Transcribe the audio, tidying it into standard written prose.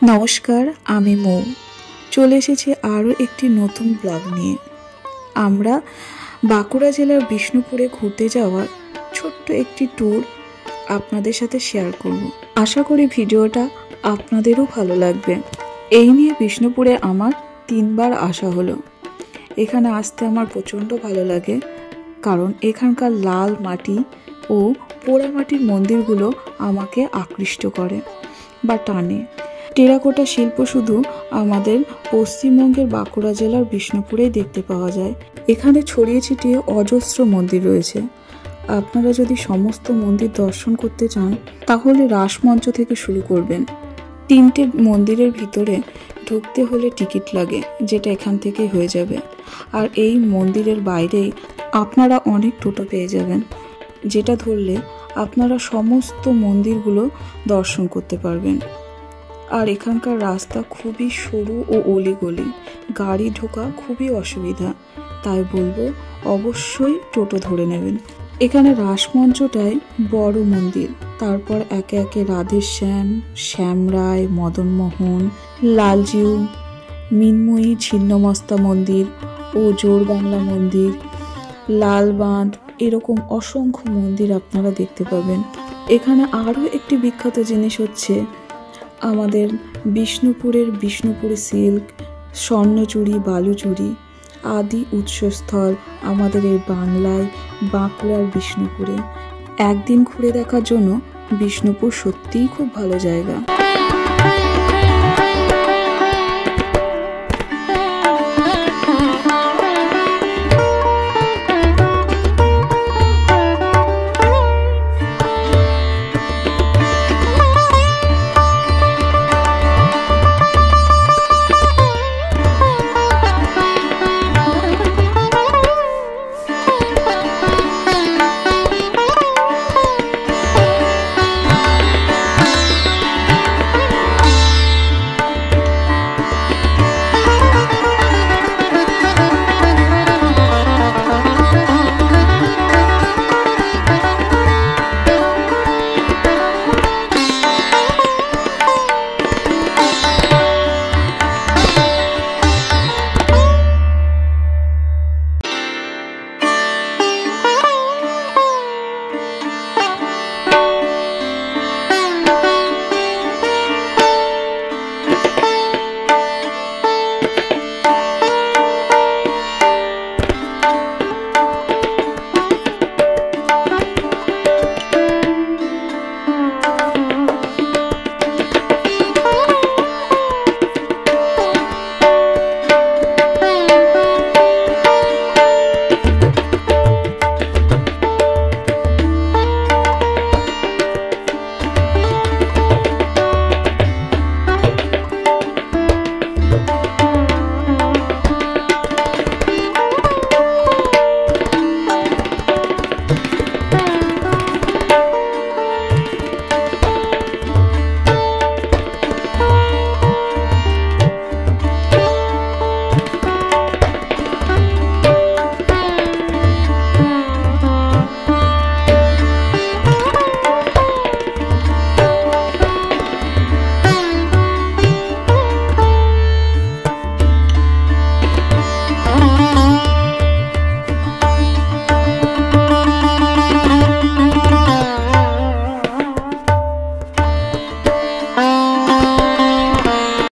নমস্কার, আমি মৌ। চলে এসেছি আরও একটি নতুন ব্লগ নিয়ে। আমরা বাঁকুড়া জেলার বিষ্ণুপুরে ঘুরতে যাওয়ার ছোট্ট একটি ট্যুর আপনাদের সাথে শেয়ার করব। আশা করি ভিডিওটা আপনাদেরও ভালো লাগবে। এই নিয়ে বিষ্ণুপুরে আমার 3 বার আসা হলো। এখানে আসতে আমার প্রচণ্ড ভালো লাগে, কারণ এখানকার লাল মাটি ও পোড়ামাটির মন্দিরগুলো আমাকে আকৃষ্ট করে বা টানে। টেরাকোটা শিল্প শুধু আমাদের পশ্চিমবঙ্গের বাঁকুড়া জেলার বিষ্ণুপুরেই দেখতে পাওয়া যায়। এখানে ছড়িয়ে ছিটিয়ে অজস্র মন্দির রয়েছে। আপনারা যদি সমস্ত মন্দির দর্শন করতে চান তাহলে রাসমঞ্চ থেকে শুরু করবেন। 3টে মন্দিরের ভিতরে ঢুকতে হলে টিকিট লাগে, যেটা এখান থেকে হয়ে যাবে। আর এই মন্দিরের বাইরেই আপনারা অনেক টোটো পেয়ে যাবেন, যেটা ধরলে আপনারা সমস্ত মন্দিরগুলো দর্শন করতে পারবেন। আর এখানকার রাস্তা খুবই সরু ও অলিগলি, গাড়ি ঢোকা খুবই অসুবিধা। তাই বলবো অবশ্যই টোটো ধরে নেবেন। এখানে রাসমঞ্চটাই বড় মন্দির, তারপর একে একে রাধেশ্যাম, শ্যামরায়, মদনমোহন, লালজিউ, মিনময়ী ছিন্নমস্তা মন্দির ও জোর বাংলা মন্দির, লালবাঁধ, এরকম অসংখ্য মন্দির আপনারা দেখতে পাবেন। এখানে আরও একটি বিখ্যাত জিনিস হচ্ছে আমাদের বিষ্ণুপুরের বিষ্ণুপুর সিল্ক, স্বর্ণচুরি, বালুচুরি আদি উৎসস্থল আমাদের এই বাংলায়, বাঁকুড়ার বিষ্ণুপুরে। একদিন ঘুরে দেখার জন্য বিষ্ণুপুর সত্যিই খুব ভালো জায়গা।